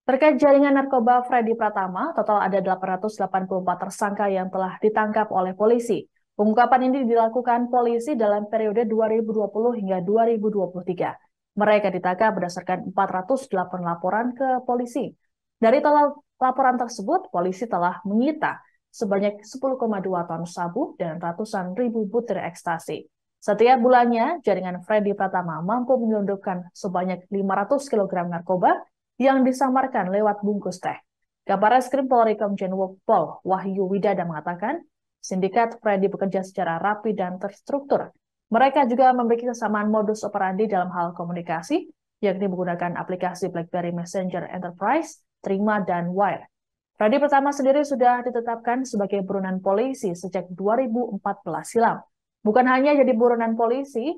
Terkait jaringan narkoba Freddy Pratama, total ada 884 tersangka yang telah ditangkap oleh polisi. Pengungkapan ini dilakukan polisi dalam periode 2020 hingga 2023. Mereka ditangkap berdasarkan 408 laporan ke polisi. Dari total laporan tersebut, polisi telah menyita sebanyak 10,2 ton sabu dan ratusan ribu butir ekstasi. Setiap bulannya, jaringan Freddy Pratama mampu menyelundupkan sebanyak 500 kg narkoba yang disamarkan lewat bungkus teh. Kabar Reskrim Polri Komjen Pol Wahyu Widada mengatakan, sindikat Freddy bekerja secara rapi dan terstruktur. Mereka juga memiliki kesamaan modus operandi dalam hal komunikasi, yakni menggunakan aplikasi BlackBerry Messenger Enterprise, Trima, dan Wire. Freddy Pratama sendiri sudah ditetapkan sebagai buronan polisi sejak 2014 silam. Bukan hanya jadi buronan polisi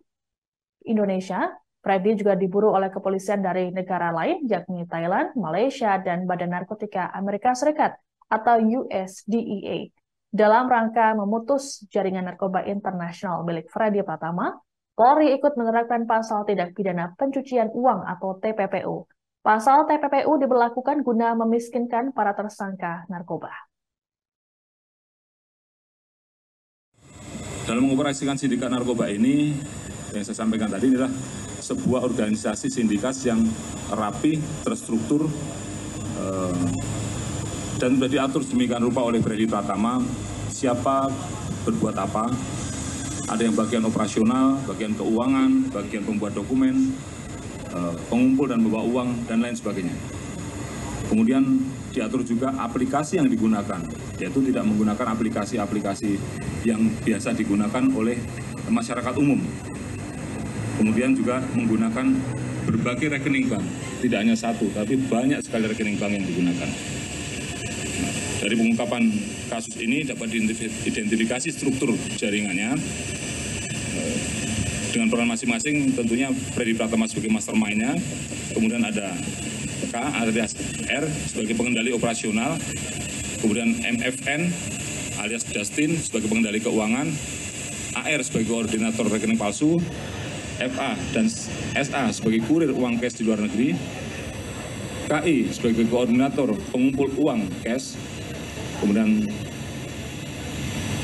Indonesia, Freddy juga diburu oleh kepolisian dari negara lain, yakni Thailand, Malaysia, dan Badan Narkotika Amerika Serikat atau US DEA. Dalam rangka memutus jaringan narkoba internasional milik Freddy Pratama, Polri ikut menerapkan pasal tindak pidana pencucian uang atau TPPU. Pasal TPPU diberlakukan guna memiskinkan para tersangka narkoba. Dalam mengoperasikan sindikat narkoba ini, yang saya sampaikan tadi adalah sebuah organisasi sindikat yang rapi, terstruktur, dan sudah diatur sedemikian rupa oleh Freddy Pratama, siapa berbuat apa, ada yang bagian operasional, bagian keuangan, bagian pembuat dokumen, pengumpul dan membawa uang, dan lain sebagainya. Kemudian diatur juga aplikasi yang digunakan, yaitu tidak menggunakan aplikasi-aplikasi yang biasa digunakan oleh masyarakat umum. Kemudian juga menggunakan berbagai rekening bank, tidak hanya satu, tapi banyak sekali rekening bank yang digunakan. Nah, dari pengungkapan kasus ini dapat diidentifikasi struktur jaringannya dengan peran masing-masing. Tentunya Freddy Pratama sebagai mastermind-nya, kemudian ada K alias R sebagai pengendali operasional, kemudian MFN alias Justin sebagai pengendali keuangan, AR sebagai koordinator rekening palsu, FA dan SA sebagai kurir uang cash di luar negeri, KI sebagai koordinator pengumpul uang cash, kemudian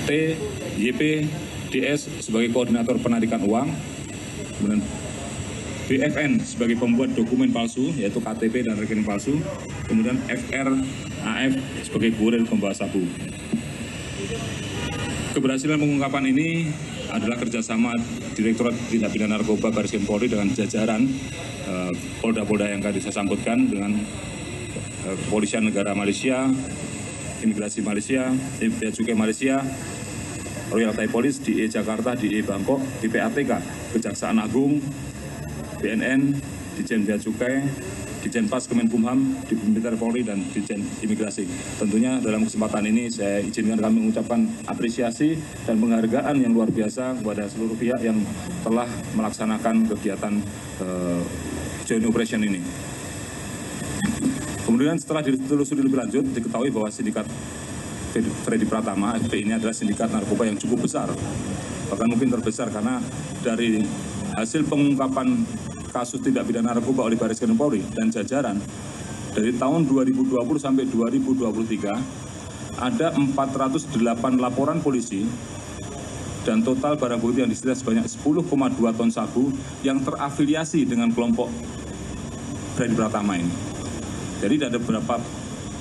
T, YP, DS sebagai koordinator penarikan uang, kemudian BFN sebagai pembuat dokumen palsu, yaitu KTP dan rekening palsu, kemudian FR, AF sebagai kurir pembawa sabu. Keberhasilan pengungkapan ini adalah kerjasama Direktorat Tindak Pidana Narkoba Baris Krim Polri dengan jajaran Polda-Polda yang tadi saya sambutkan, dengan Kepolisian Negara Malaysia, Imigrasi Malaysia, Bea Cukai Malaysia, Royal Thai Police, DE Jakarta, DE Bangkok, PPATK, Kejaksaan Agung, BNN, Ditjen Bea Cukai, Ditjen Pas Kemenkumham, Digbinter Polri, dan Ditjen Imigrasi. Tentunya dalam kesempatan ini saya izinkan kami mengucapkan apresiasi dan penghargaan yang luar biasa kepada seluruh pihak yang telah melaksanakan kegiatan joint operation ini. Kemudian setelah ditelusuri lebih lanjut, diketahui bahwa sindikat Freddy Pratama, FP ini adalah sindikat narkoba yang cukup besar, bahkan mungkin terbesar, karena dari hasil pengungkapan kasus tindak pidana narkoba oleh Baris Krim Polri dan jajaran dari tahun 2020 sampai 2023 ada 408 laporan polisi dan total barang bukti yang disita sebanyak 10,2 ton sabu yang terafiliasi dengan kelompok Freddy Pratama ini. Jadi ada beberapa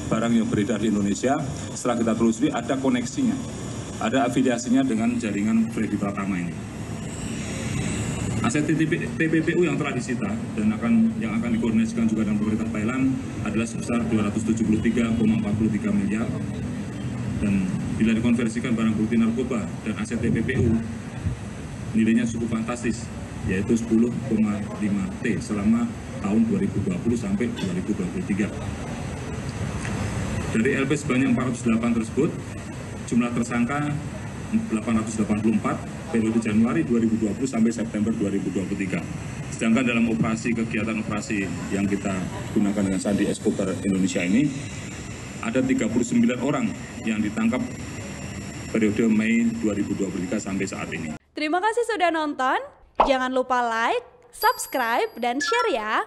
barang yang beredar di Indonesia, setelah kita telusuri ada koneksinya, ada afiliasinya dengan jaringan Freddy Pratama ini. Aset TPPU yang telah disita dan yang akan dikoordinasikan juga dengan pemerintah Thailand adalah sebesar 273,43 miliar, dan bila dikonversikan barang bukti narkoba dan aset TPPU nilainya cukup fantastis, yaitu 10,5 T selama tahun 2020 sampai 2023. Dari LP sebanyak 408 tersebut, jumlah tersangka 884 periode Januari 2020 sampai September 2023. Sedangkan dalam kegiatan operasi yang kita gunakan dengan Sandi Exporter Indonesia ini, ada 39 orang yang ditangkap periode Mei 2023 sampai saat ini. Terima kasih sudah nonton. Jangan lupa like, subscribe, dan share ya.